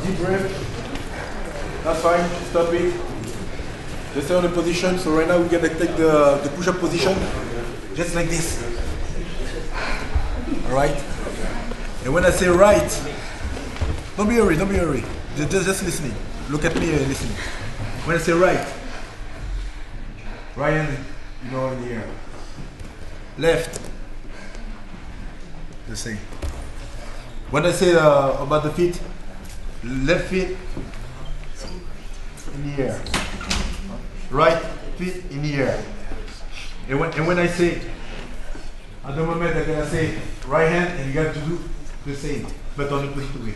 Deep breath. That's fine. Stop it. Just stay on the position. So right now we're gonna take the push-up position, just like this. All right. And when I say right, don't be hurry. Don't be hurry. Just listening. Look at me and listen. When I say right hand, in the air. Left, the same. When I say about the feet, left feet in the air, right feet in the air. And when I say, at the moment I'm gonna say right hand, and you got to do the same, but on the opposite way.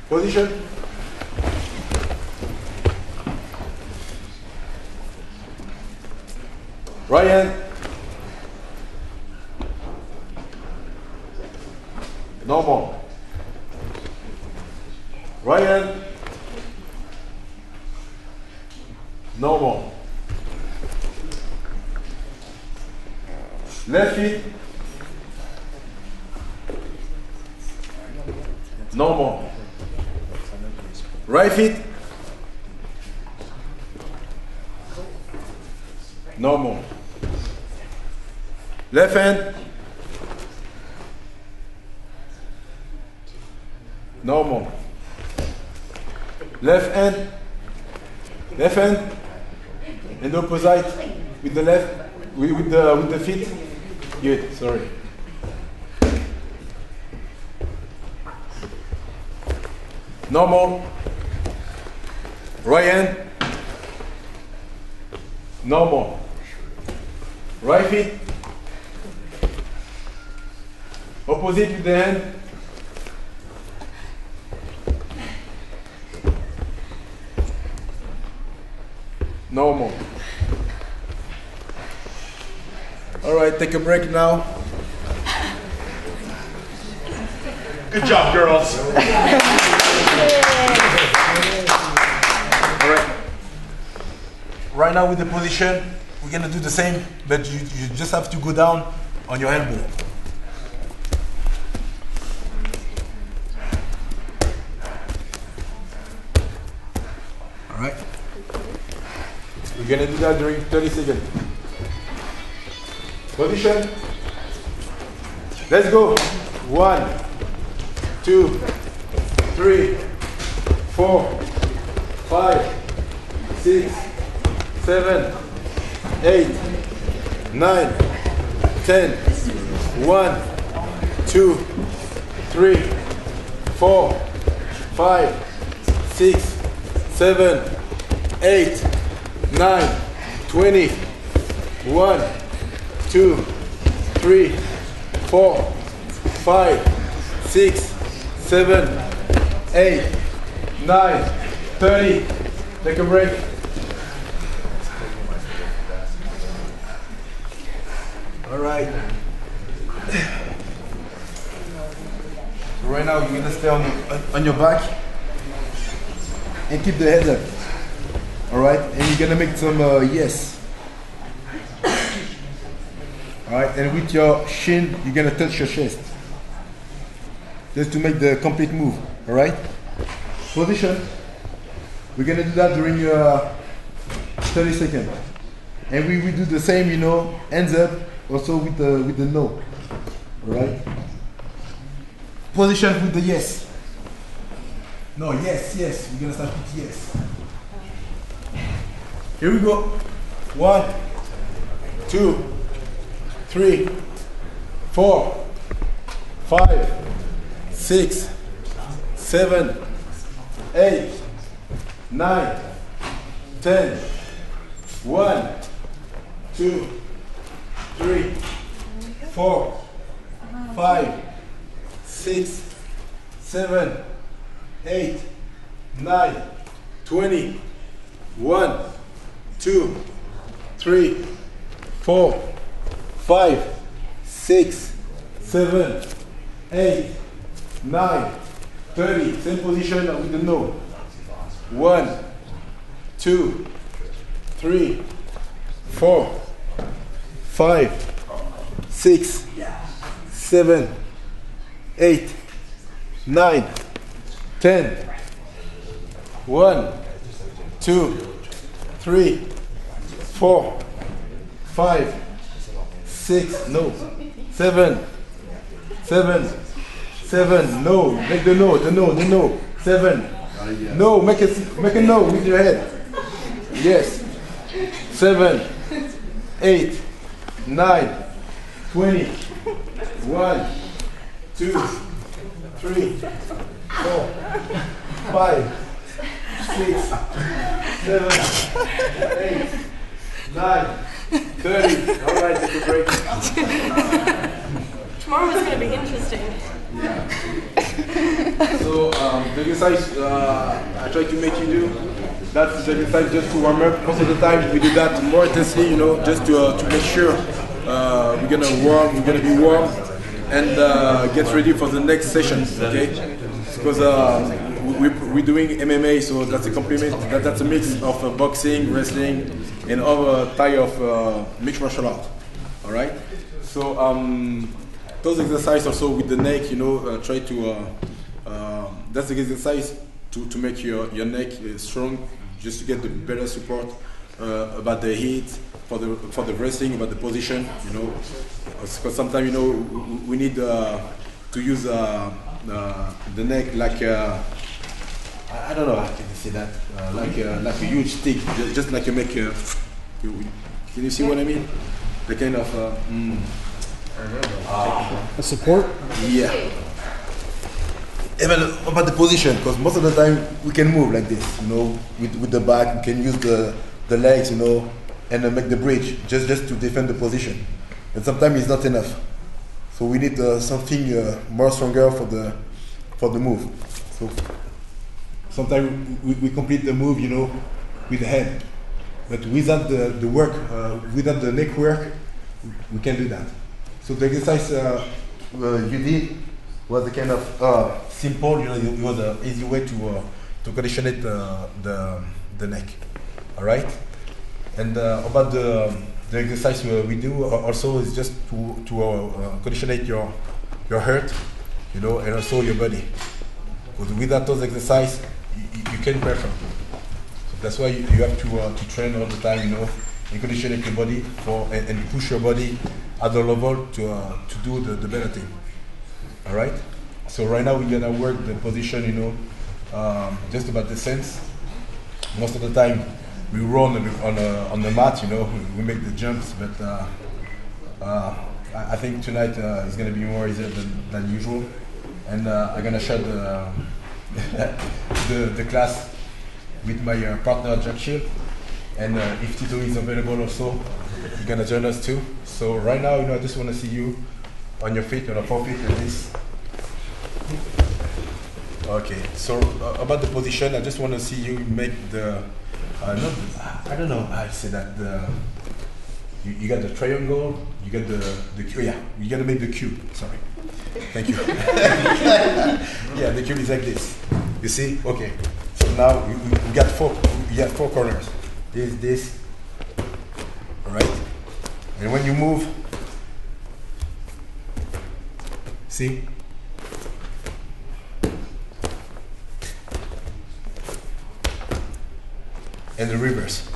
Position. Right hand. Normal. Right hand. Normal. Left feet. Normal. Right feet. Normal. Left hand. Normal. Left hand. Left hand. And opposite with the left, with the feet. Good. Sorry. Normal. Right hand. Normal. Right feet. Opposite with the hand. Normal. All right, take a break now. Good job, girls. All right. Right now with the position, we're gonna do the same, but you just have to go down on your elbow. All right. We're gonna do that during 30 seconds. Position. Let's go. 1, 2, 3, 4, 5, 6, 7, 8, 9, 10. 1, 2, 3, 4, 5, 6, 7, 8, 9, 20. 1, 2, 3, 4, 5, 6, 7, 8, 9, 30. Take a break. All right. So right now you're gonna stay on your back and keep the head up. All right, and you're gonna make some yes. All right, and with your shin, you're gonna touch your chest, just to make the complete move. All right. Position. We're gonna do that during 30 seconds, and we do the same. Hands up, also with the no. All right. Position with the yes. No, yes, yes. We're gonna start with yes. Here we go. 1, 2, 3, 4, 5, 6, 7, 8, 9, 10. 1, 2, 3, 4, 5, 6, 7, 8, 9, 20. 1, 2, 3, 4, 5, 6, 7, 8, 9, 30. Same position with the no. 1, 2, 3, 4, 5, 6, 7, 8, 9, 10. 1, 2, 3, 4, 5, 6, no. 7, 7, no. Make the no. 7, no. Make a no with your head. Yes. 7, 8, 9, 20. 1, 2, 3, 4, 5, 6, 7, 8, 9, 30. All right, take a break. Tomorrow is going to be interesting. Yeah. So the exercise I try to make you do, that's the exercise just to warm up. Most of the time we do that more intensely, you know, just to make sure we're gonna be warm and get ready for the next sessions, okay? Because we're doing MMA, so that's a complement. That's a mix of boxing, wrestling, and other type of mixed martial art. All right. So those exercises also with the neck, you know, try to. That's the exercise to make your neck strong, just to get the better support about the heat for the wrestling, about the position, you know. Because sometimes, you know, we need to use the neck like I don't know how can you say that, like a huge stick, just like you make. Can you see what I mean? The kind of a support. Yeah. Even about the position, because most of the time we can move like this, you know, with the back. We can use the legs, you know, and make the bridge just to defend the position. And sometimes it's not enough, so we need something more stronger for the move. So sometimes we complete the move, you know, with the head, but without the work, without the neck work, we can't do that. So the exercise you did was a kind of simple, you know, it was an easy way to condition the neck. All right, and about the exercise we do also is just to condition your heart, you know, and also your body. Because without those exercises, you can't perform. So that's why you have to train all the time, you know, and condition your body and push your body at the level to do the better thing. All right. So right now we're gonna work the position, you know, just about the sense. Most of the time we run on the mat, you know, we make the jumps, but I think tonight is gonna be more easier than usual, and I'm gonna share the class with my partner Jack Shield, and if Tito is available also, he's gonna join us too. So right now, you know, I just want to see you on your feet, on your 4 feet like this. Okay, so about the position, I just want to see you make the, I don't know how to say that, you got the triangle, you got the cube, yeah, you got to make the cube, sorry. Thank you. Yeah, the cube is like this, you see? Okay, so now we got four corners. This, all right? And when you move, see? And the reverse.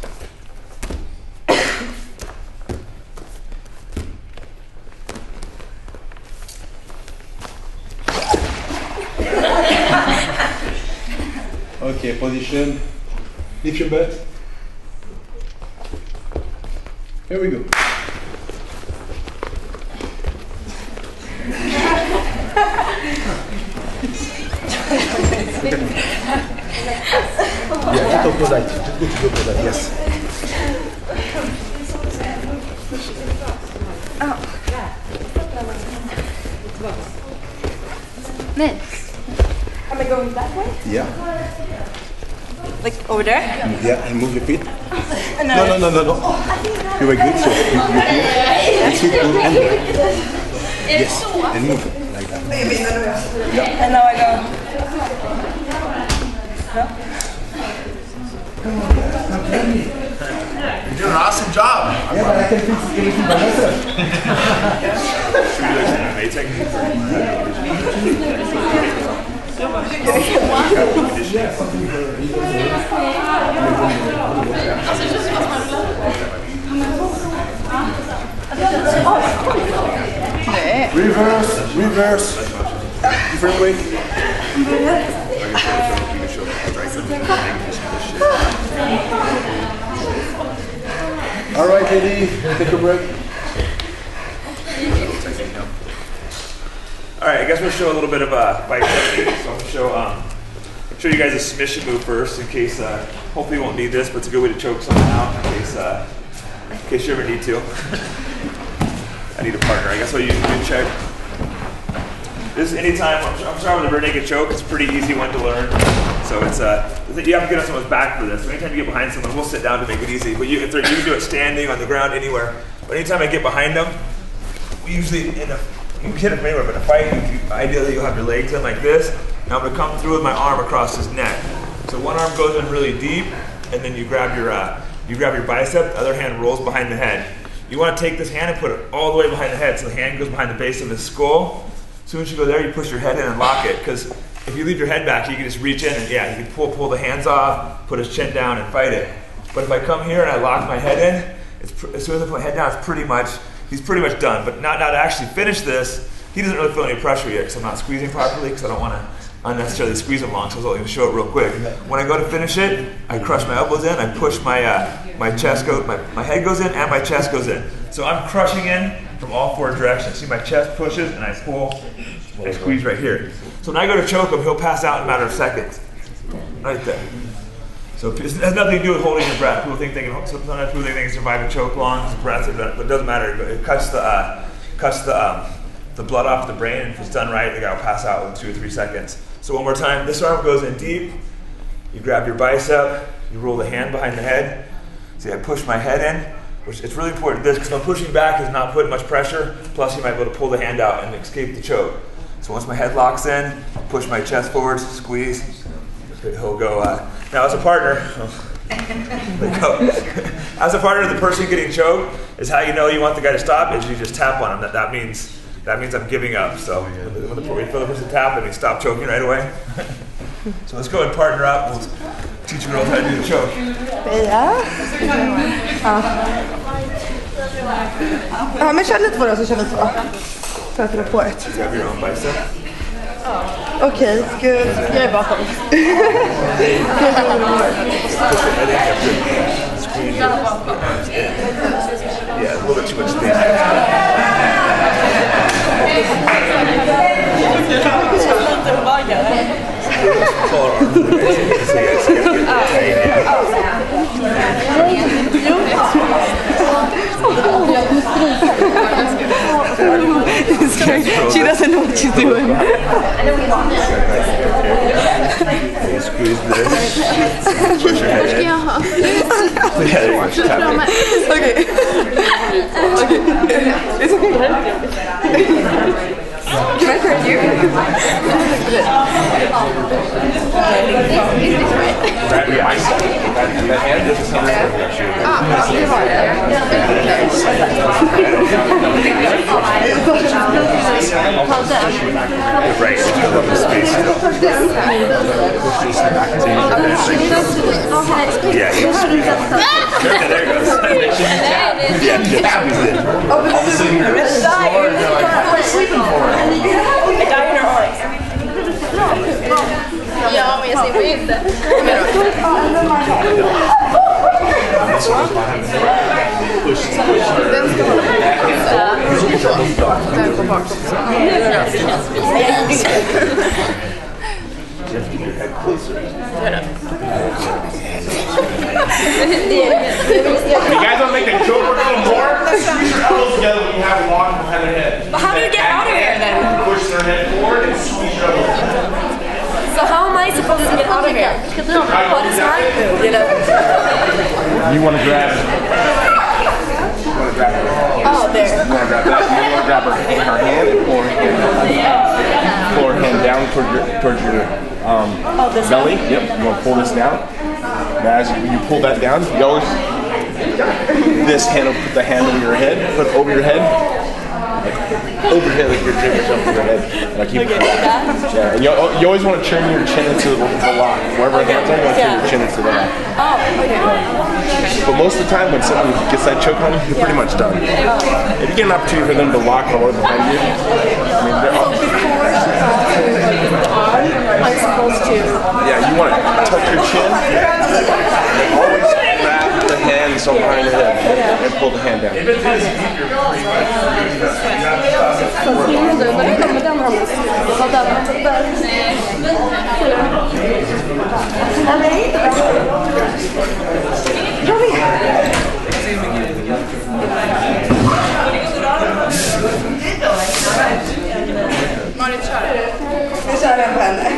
Okay, position. Lift your butt. Here we go. Yeah, just go for that. Just go for that. Yes. Next. Am I going that way? Yeah. Like over there? Yeah, and move your feet. No. You were good, so you sit and yes, and move. like that. And now I go. You're doing an awesome job. Yeah, but I can fix everything by myself. MMA technique. Reverse, reverse. Different way. All right, Eddie, take a break. All right, I guess we'll show a little bit of fight technique. So I'm gonna show you guys a submission move first, in case. Hopefully, you won't need this, but it's a good way to choke someone out in case you ever need to. I need a partner. I guess I'll use a check. This is anytime. I'm starting with a rear naked choke. It's a pretty easy one to learn. So it's you have to get on someone's back for this. So anytime you get behind someone, we'll sit down to make it easy. But you can do it standing, on the ground, anywhere. But anytime I get behind them, we usually you can hit it from anywhere. But in a fight, ideally you'll have your legs in like this. Now I'm gonna come through with my arm across his neck. So one arm goes in really deep, and then you grab your bicep. The other hand rolls behind the head. You want to take this hand and put it all the way behind the head, so the hand goes behind the base of his skull. As soon as you go there, you push your head in and lock it. Because if you leave your head back, you can just reach in and you can pull the hands off, put his chin down, and fight it. But if I come here and I lock my head in, as soon as I put my head down, he's pretty much done. But now to actually finish this, he doesn't really feel any pressure yet because I'm not squeezing properly, because I don't want to unnecessarily squeeze him long. So I was only going to show it real quick. When I go to finish it, I crush my elbows in, I push my chest my head goes in and my chest goes in. So I'm crushing in from all four directions. See, my chest pushes and I pull, I squeeze right here. So when I go to choke him, he'll pass out in a matter of seconds. Right there. So it has nothing to do with holding your breath. Sometimes people think they can survive a choke long, but it doesn't matter. It cuts the blood off the brain, and if it's done right, the guy will pass out in 2 or 3 seconds. So one more time, this arm goes in deep, you grab your bicep, you roll the hand behind the head. See, I push my head in, which it's really important this, because I'm pushing back is not putting much pressure, plus you might be able to pull the hand out and escape the choke. So once my head locks in, push my chest forward, squeeze, he'll go. Now as a partner, as a partner, the person getting choked is how you know you want the guy to stop, is you just tap on him. That means I'm giving up. So when the person tap, that means stop choking right away. So let's go and partner up. We'll teach you girls how to do the choke. Ja, men kör lite på det så kör vi två. Så att du på ett. Grab your own bicep. Okej, jag är bakom. Yeah, a little bit too much space. She doesn't know what she's doing. Squeeze this. Push your head in. Okay. It's okay. Can I turn you? Grab your bicep. That hand doesn't sound like you're right. Yeah, you squeeze it. There it goes. Yeah, squeeze it. Ja, men jag ser inte. Just keep your head closer. You guys want to make the choke work a little more? Squeeze your elbows together when you have them locked behind their head. But how do you get out of here then? Push their head forward and squeeze your elbows together. So how am I supposed to get out of here? What is my move? You want to grab her. Oh, there. You want to grab that. You want to grab her hand and pull her hand. come down towards your belly. Yep. You want to pull this down. Now, as you pull that down, you always this hand will put the hand over your head. Put it over your head. Overhead, like you're drinking something over your head. Like keep it yeah, and you always want to turn your chin into the lock. Wherever your hands are, you want to turn your chin into the lock. Oh, okay. But most of the time, when someone gets that choke on you, you're pretty much done. If you get an opportunity for them to lock or behind you, I mean, they're all... I'm supposed to... Yeah, you want to tuck your chin, and always grab the hands on behind the head, and pull the hand down. Vi kör en på henne.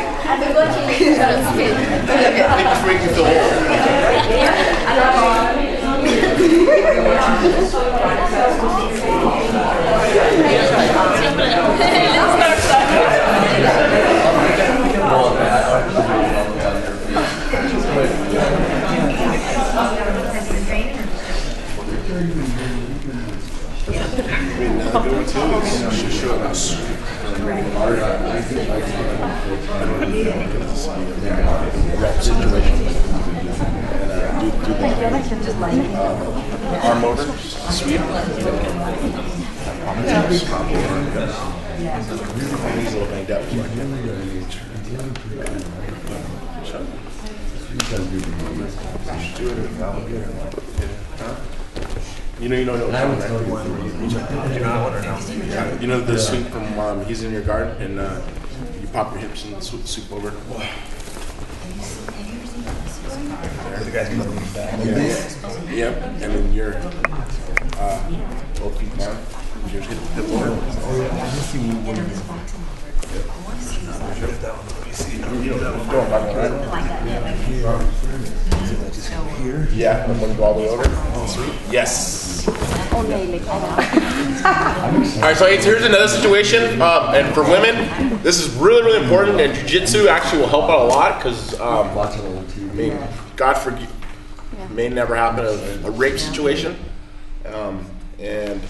Arm over, sweep. He's a little banged up. You know You know the sweep from he's in your guard and you pop your hips and sweep over. The guy's looking back. Yeah. Yep, and then you're both feet down. Yours hip over. Yeah, I'm going to go all the way over. Sweet. Yes. Alright, so here's another situation, and for women, this is really, really important, and jiu-jitsu actually will help out a lot, because, I mean, God forgive, may never happen, a rape situation, and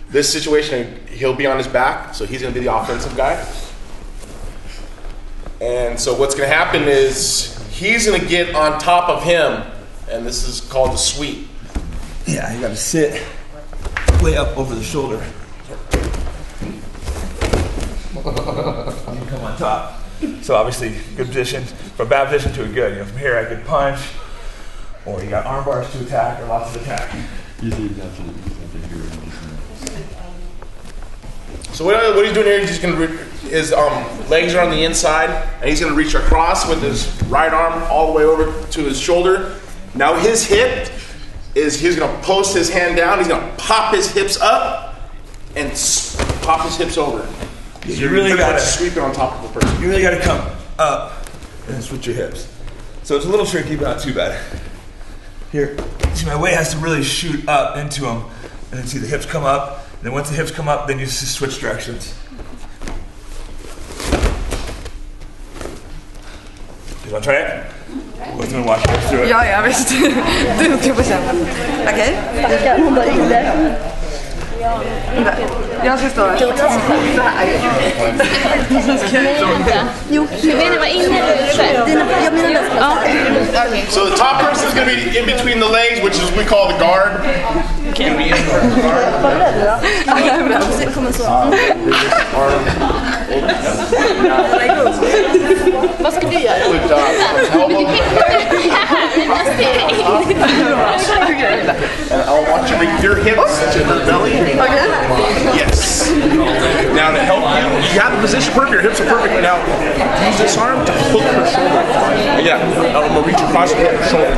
this situation, he'll be on his back, so he's going to be the offensive guy, and so what's going to happen is, he's going to get on top of him, and this is called the sweep. Yeah, you got to sit way up over the shoulder. You can come on top. So obviously, good position, from a bad position to a good. You know, from here I could punch, or you got arm bars to attack, or lots of attack. So what he's doing here, he's just going to his legs are on the inside, and he's going to reach across with his right arm all the way over to his shoulder. Now his hip is he's going to post his hand down. He's going to pop his hips up and pop his hips over. So you really got to sweep it on top of the person. You really got to come up and switch your hips. So it's a little tricky, but not too bad. Here, see, my weight has to really shoot up into him, and then see the hips come up. And then once the hips come up, then you just switch directions. You want to try it? Who's going to watch us through it? Ja, visst. Du tror på känna. Okej? Hon bara ringde. Jag ska stå här. Jo, du menar var inne eller jag menar So the top person is going to be in between the legs, which is we call the guard. Going to be in the guard. kommer så. Vad ska du göra? And I'll watch you bring your hips to her belly. Okay. Yes. Now to help you, you have the position perfect. Your hips are perfect. Now use this arm to hook her shoulder. Yeah. I'm gonna reach across and hook her shoulder.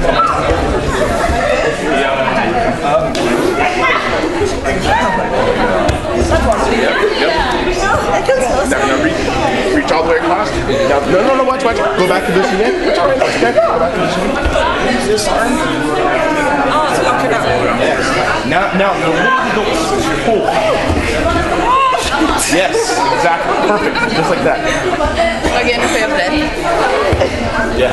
Now reach all the way across. Now, no, watch. Go back to this again. Okay. Go back to this again. Use this arm. Now, pull. Yes, exactly. Perfect. Just like that. Okej, nu får jag för det. Yes.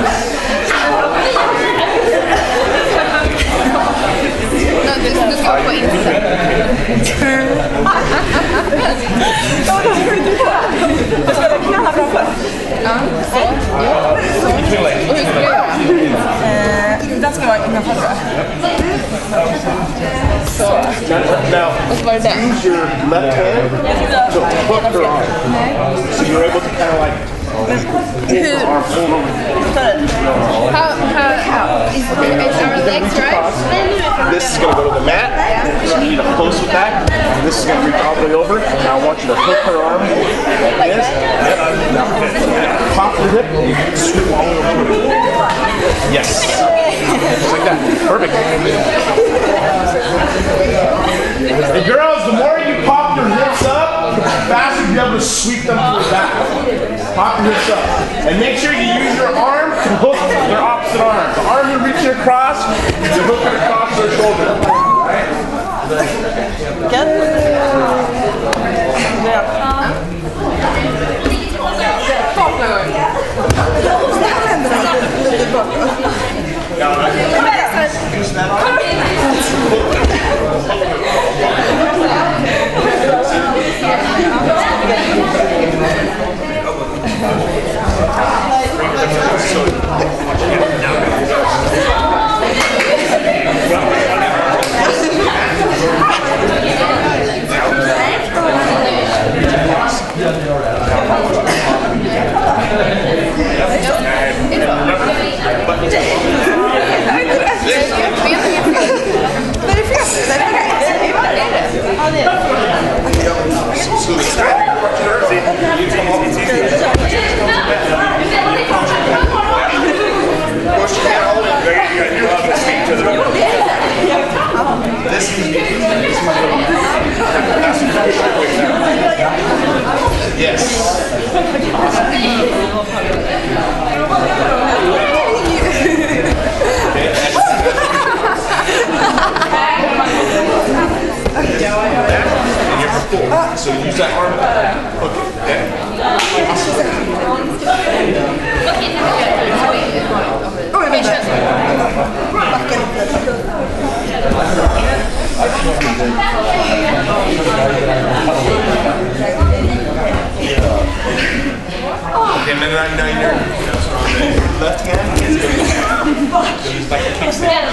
Du ska få in det. Du ska lägga knäna framför. Ja, så. Och hur ska du göra? Den ska vara innanför. Så. Och så var det den. Use your left hand to hook her arm. So you're able to kind of like get her arm pulled over. How is our legs right? This is going to go to the mat. So you need to close with that. This is going to reach all the way over. Now I want you to hook her arm like this. Yep. Now pop the hip, scoop all the way over. Yes. Just like that. Perfect. And girls, the more you pop your hips up, the faster you'll be able to sweep them to the back. Pop your hips up. And make sure you use your arm to hook their opposite arm. The arm you're reaching across, you hook it across their shoulder. Good. So use that arm. Okay. Okay, and then now you're left hand is going to use like a kickstand.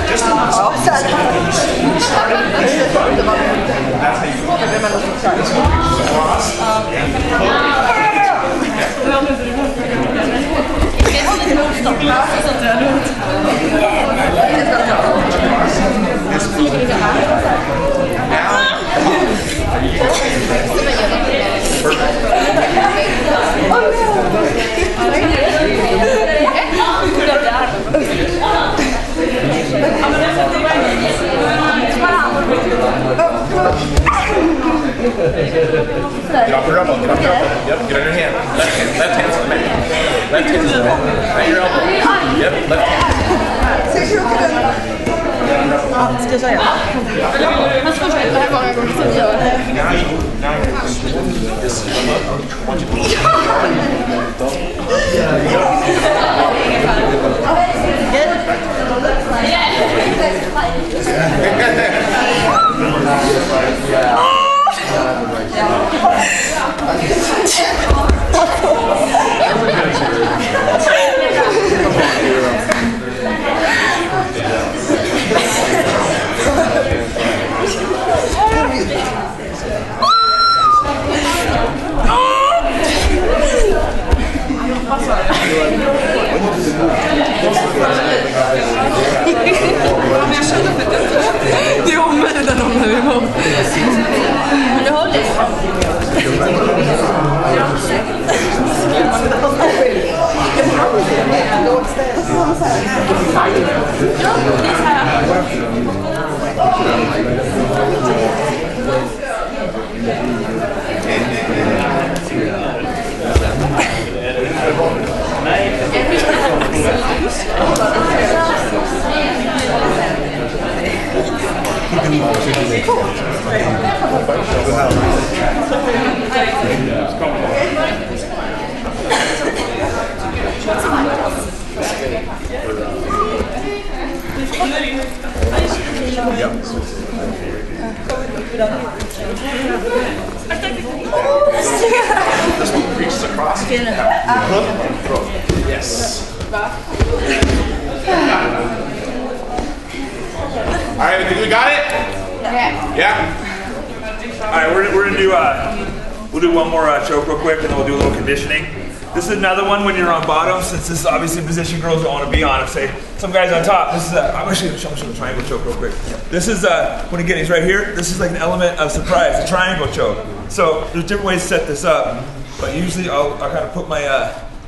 Just on this side. That's how you cross. Get off your elbow, get off your elbow. Yep, get on your hand. Left hand's on the mat. Left hand's on the mat. Not your elbow. Yep, left hand. Ja, ska jag säga? Men ska jag säga det här gången går det att göra det. This one reaches across. Yes. All right, I think we got it? Yeah. All right, we're gonna do we'll do one more choke real quick, and then we'll do a little conditioning. This is another one when you're on bottom, since this is obviously a position girls don't want to be on. If say some guys on top, this is I'm actually gonna show the triangle choke real quick. This is when again he's right here. This is like an element of surprise, a triangle choke. So there's different ways to set this up, but usually I'll kind of put my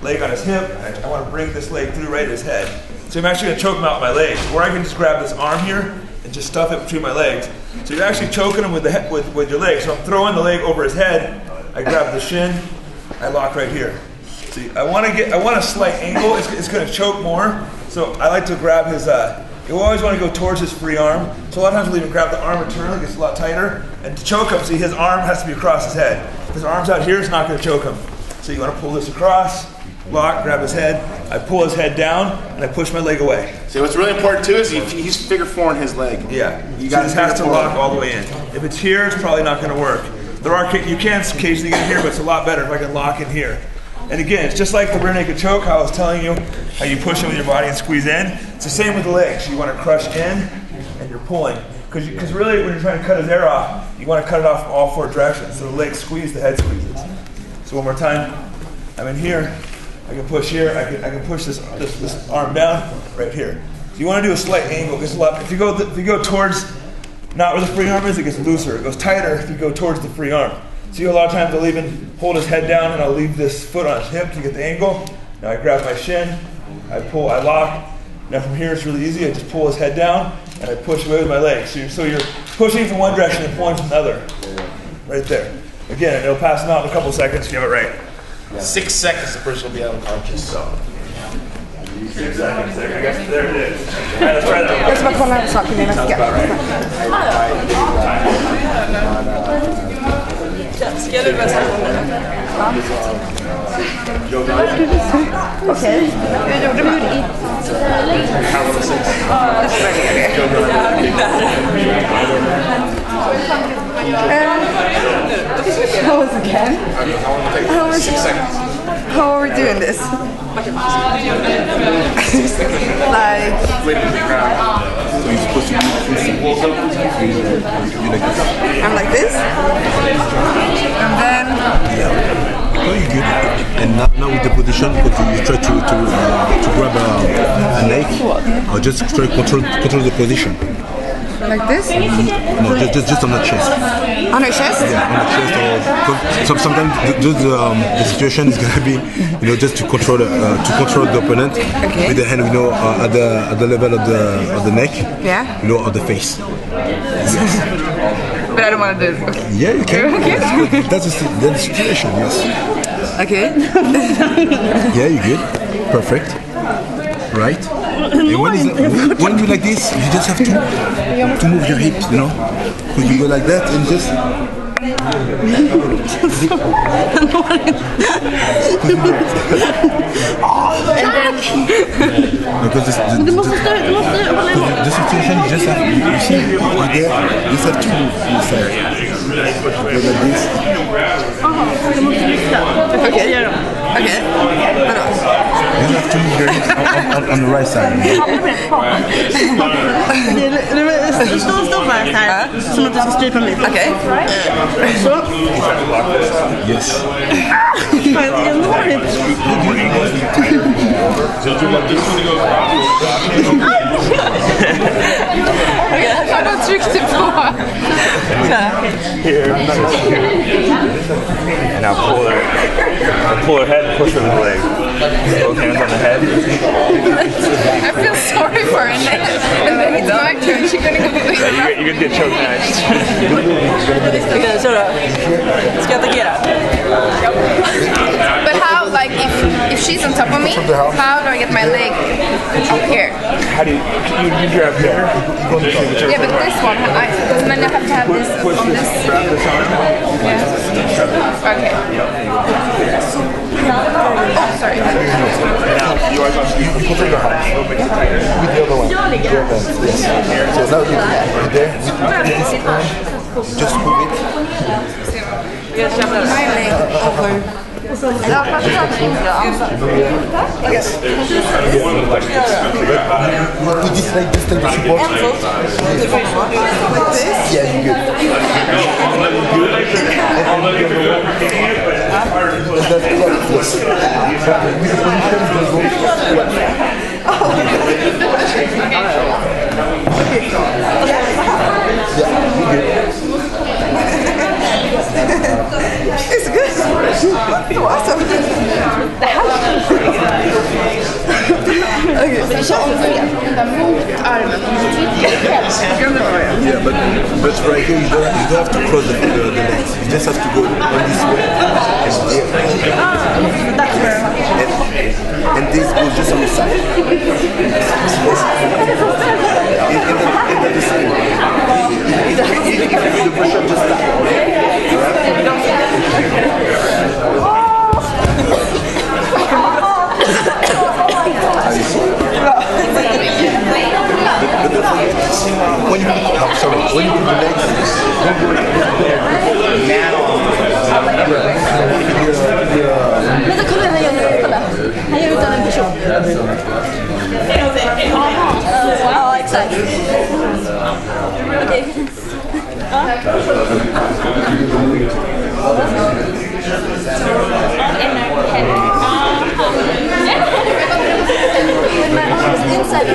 leg on his hip. I want to bring this leg through right at his head. So I'm actually gonna choke him out with my legs, or I can just grab this arm here and just stuff it between my legs. So you're actually choking him with the with your leg. So I'm throwing the leg over his head. I grab the shin. I lock right here. See, I want a slight angle. It's going to choke more. So I like to grab his. You always want to go towards his free arm. So a lot of times we'll even grab the arm internally. It gets a lot tighter. And to choke him, see, his arm has to be across his head. If his arm's out here, it's not going to choke him. So you want to pull this across, lock, grab his head. I pull his head down, and I push my leg away. So what's really important too is he's figure four in his leg. Yeah. You so this has to lock all the way in. If it's here, it's probably not going to work. You can occasionally get in here, but it's a lot better if I can lock in here. And again, it's just like the rear naked choke, how I was telling you, how you push it with your body and squeeze in. It's the same with the legs. You want to crush in, and you're pulling. Because really, when you're trying to cut his air off, you want to cut it off from all four directions. So the legs squeeze, the head squeezes. So one more time. I'm in here. I can push here. I can push this arm down right here. So you want to do a slight angle. It gets a lot. If you go towards not where the free arm is, it gets looser. It goes tighter if you go towards the free arm. See, a lot of times I'll even hold his head down and I'll leave this foot on his hip to get the angle. Now I grab my shin, I pull, I lock. Now from here it's really easy. I just pull his head down and I push away with my legs. So you're pushing from one direction and pulling from the other. Right there. Again, it'll pass him out in a couple seconds if you have it right. 6 seconds, the person will be unconscious. So. 6 seconds there. I guess there it is. All right, let's try that. Jag ska bara kolla en sak innan jag ska. Ska du börja sätta okej. Hur gjorde vi det? That was again. How are we doing this? Like, So you're supposed to be I'm like this, and then oh, you're good. And now with the position, because you try to grab a neck, or just try to control the position. like this. No, just on the chest. On your chest? Yeah, on the chest. Or sometimes the situation is gonna be, just to control the opponent with the hand, at the level of the neck. Yeah. Of the face. But I don't want to do it. Okay. Yeah, you can. Okay. That's the situation. Yes. Okay. Yeah, you're good. Perfect. Right. And when you like this, you just have to move your hips, When you go like that and just. Because the situation you just have, you see over there, you just have to move inside. Like this. Okay. Okay. You have to move your hips on the right side. Stå bara här, som att du ska strypa mig. Okej. Så. Yes. Fan, det är enormt. Jag bara tryckte på. Here. And now pull her head and push her with the leg. Both hands on the head. I feel sorry for her. And then it's my turn. She's gonna go with Yeah, you're gonna get choked next. Okay, so ska jag attackera? But how, like, if if she's on top of me, how do I get my leg up here? How do you grab there? Yeah, but this one, then I have to have this on this. Yeah. Okay. Sorry. Now, you are going to be with the other one. Yes. So now you're there with this arm. Just move it. My leg over. With this leg, just take the support. Yeah, you're good. It's good. Awesome. Okay. Yeah, but right here you don't have to cross the legs. You just have to go on this way and this goes just on the side. And the same. If you do the push-up, just that. When you put the legs, Vänta, kolla. Han gör utan en person. Ja, exakt. Okej. Inside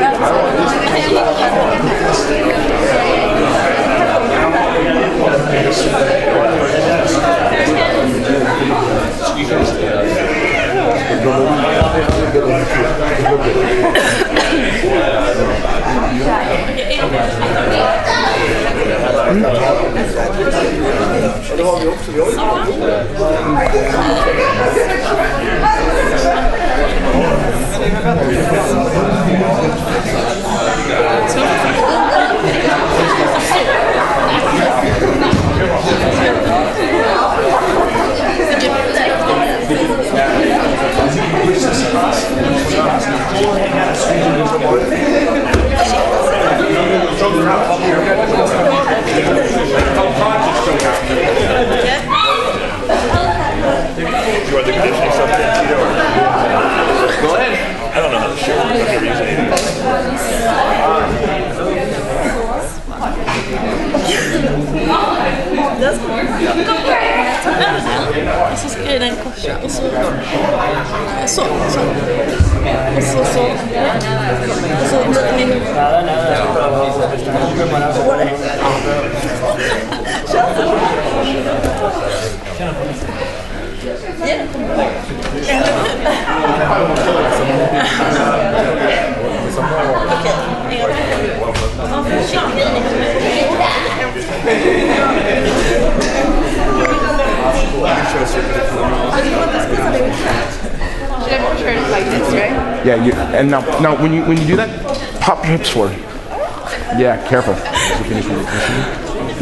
or så ska jag den korsa och så. Och så. Och så. Och så lite min. Like this, right? Yeah, and now when you do that, pop your hips forward. Yeah, careful. So finish with the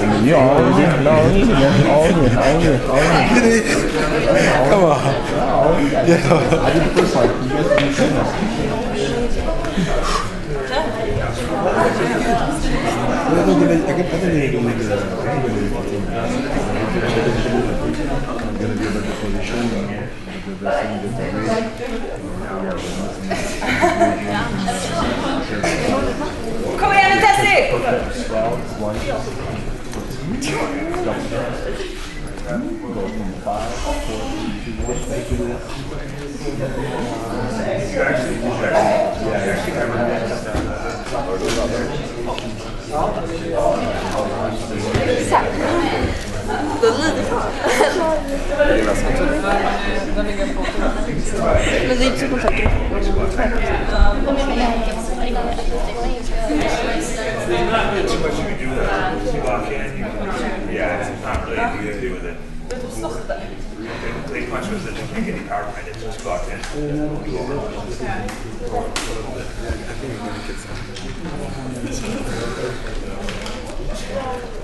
and you all in. Come on. Yeah. I did the first one. You guys did the same one. Kom igen nu, Tessie! Men det är inte så kontakter. Yeah, it's not really anything to do with it. much was that you can't get any power behind it, just locked in.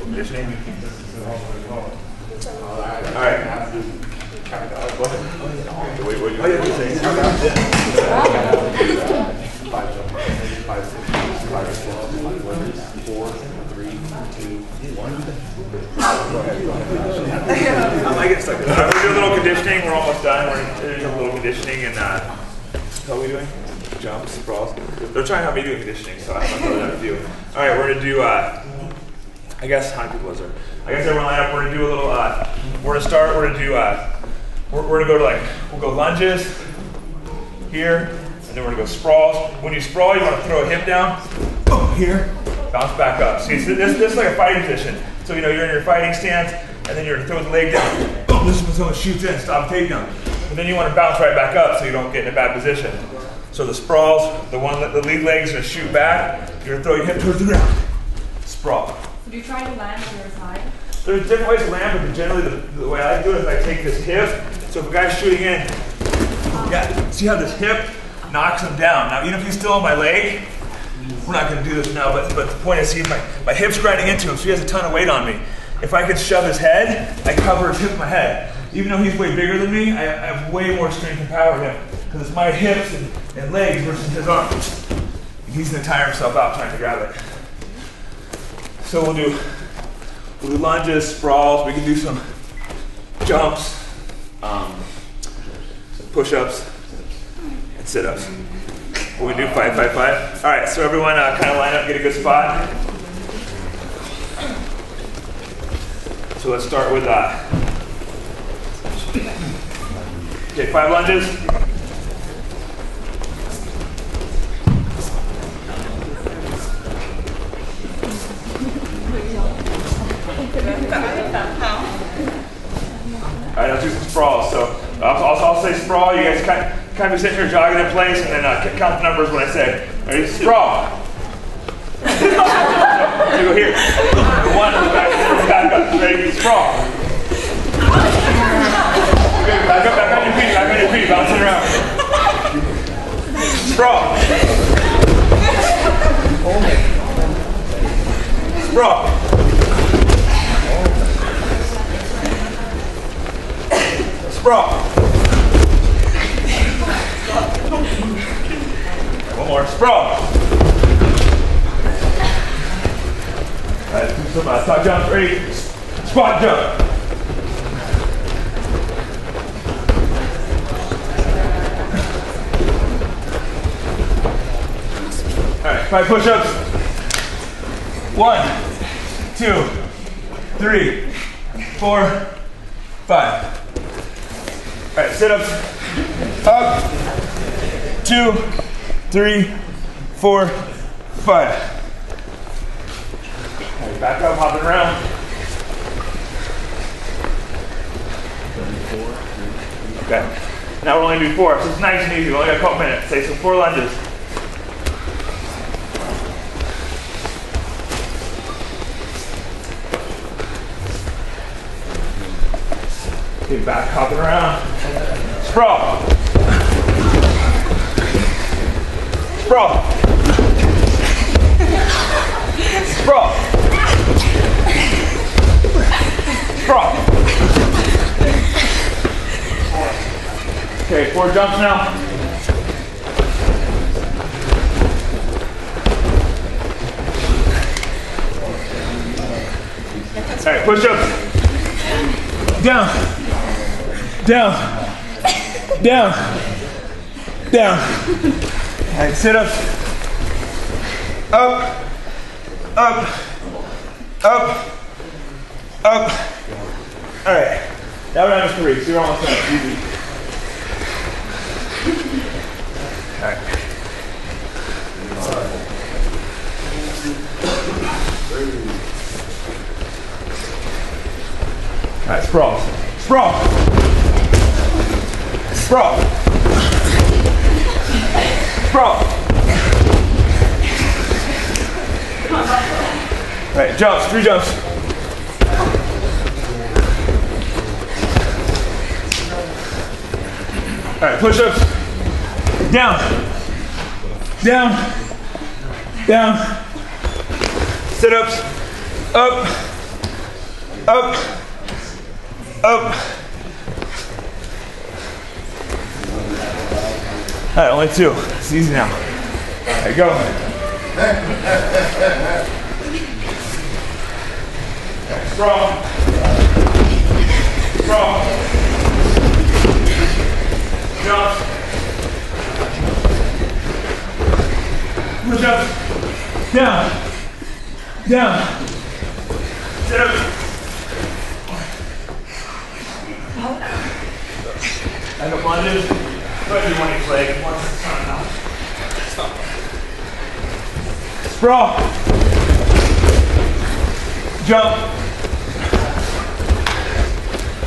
Conditioning. All right. Go ahead. Wait, what you saying? 4, 3, 2, 1. I get stuck. We're doing a little conditioning. We're almost done. We're doing a little conditioning, and how are we doing? Jumps, sprawls. They're trying to have me do conditioning, so I'm gonna throw that at you. All right, we're gonna do. I guess how many people was there? I guess everyone line up. We're gonna do a little. We're gonna start. We're gonna do. We're gonna go to we'll go lunges here, and then we're gonna go sprawls. When you sprawl, you want to throw a hip down. Here, bounce back up. See, this is like a fighting position. So you're in your fighting stance, and then you're gonna throw the leg down. This is when someone shoots in, stop takedown. And then you want to bounce right back up so you don't get in a bad position. So the sprawls, the lead leg's gonna shoot back. You're gonna throw your hip towards the ground. Sprawl. Would you try to land on your side? There's different ways to land, but generally the way I do it is I take this hip. So if a guy's shooting in, see how this hip knocks him down. Now, even if he's still on my leg, we're not going to do this now, but the point is, see, my hip's grinding into him, so he has a ton of weight on me. If I could shove his head, I cover his hip with my head. Even though he's way bigger than me, I have way more strength and power in him, because it's my hips and legs versus his arms. And he's going to tire himself out trying to grab it. So we'll do lunges, sprawls. We can do some jumps, some push-ups, and sit-ups. We do 5, 5, 5. All right, so everyone kind of line up, get a good spot. So let's start with, okay, 5 lunges. All right, let's do some sprawls. So I'll say sprawl. You guys kind of be sitting here jogging in place, and then count the numbers when I say. Ready? Sprawl. So go here. 1, back up. Ready? Sprawl. Okay, back on your feet, bouncing around. Sprawl. Sprawl. Sprawl. One more. Sprawl. All right, do some top jumps. Ready? Squat jump. All right, 5 push-ups. 1, 2, 3, 4, 5. All right, sit-ups. Up. 2, 3, 4, 5. All right, back up, hopping around. 34. Okay. Now we'll only do 4, so it's nice and easy. We only got a couple minutes. Say some 4 lunges. Okay, back, hopping around. Sprawl. Sprawl. Sprawl. Sprawl. Okay, 4 jumps now. All right, push-ups. Down. Down, down, down. All right, sit-ups. Up, up, up, up. All right, now we're down to 3, so you're almost done. Easy. All right. All right, sprawls. Sprawl. Sprawl. Sprawl. All right, jumps, 3 jumps. All right, push-ups. Down. Down. Down. Sit-ups. Up. Up. Up. All right, only 2. It's easy now. All right, go. Strong. Strong. Jump. Push up. Down. Down. Sit up. And the lunges. Go ahead and do one each leg. Once it's done now. Stop. Sprawl. Jump.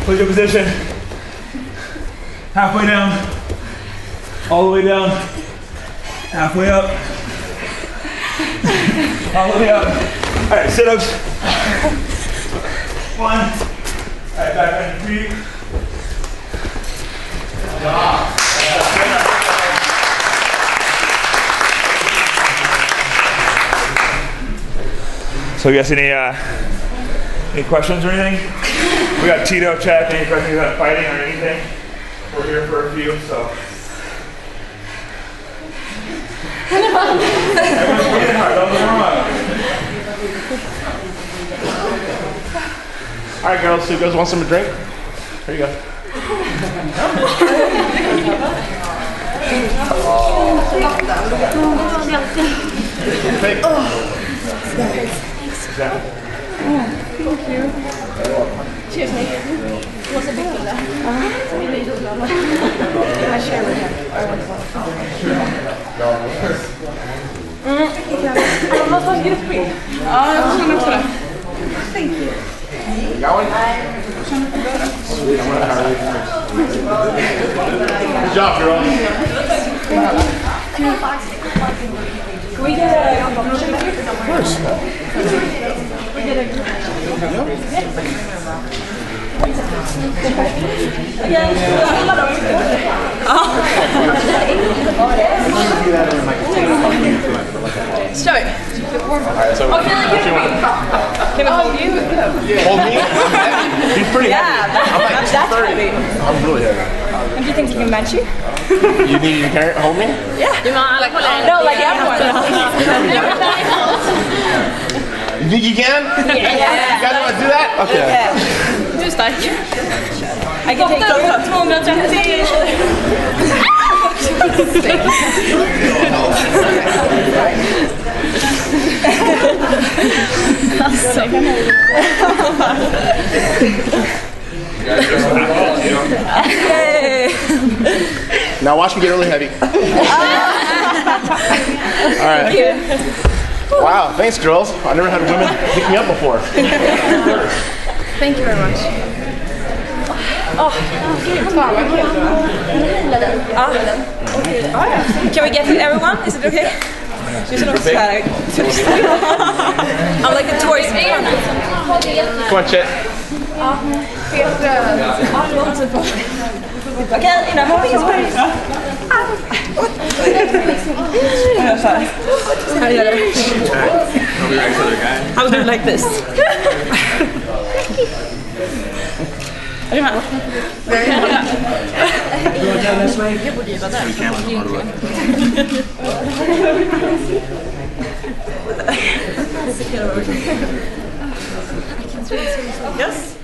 Push up position. Halfway down. All the way down. Halfway up. All the way up. All right, sit-ups. 1. All right, back on your feet. So you guys any questions or anything? We got Tito, chat, any questions about fighting or anything? We're here for a few, so. Everyone's working hard, don't get wrong. All right, girls. So you guys want some to drink? Here you go. Thank you. Cheers, mate. It was a big deal. I share with him. Måste ha gruppig. Ja, jag känner också det. Thank you. Got one? Good job, girl. Can we get a shake? Of course. We get a Kör vi. So, Can we hold you? hold me? He's pretty heavy. That's heavy. I'm really heavy. And do you think he can match you? You need to carry, hold me? Yeah. No, like everyone. You think you can? Yeah. You guys want to do that? Okay. Yeah. Du är stark. I can take 230. Now watch me get really heavy. All right. Wow, thanks girls. I never had women pick me up before. Thank you very much. Can we get to everyone? Is it okay? I'm like a toy fan. Come on, Chet. Okay, you know, holding his face. I'll do it like this. Yes.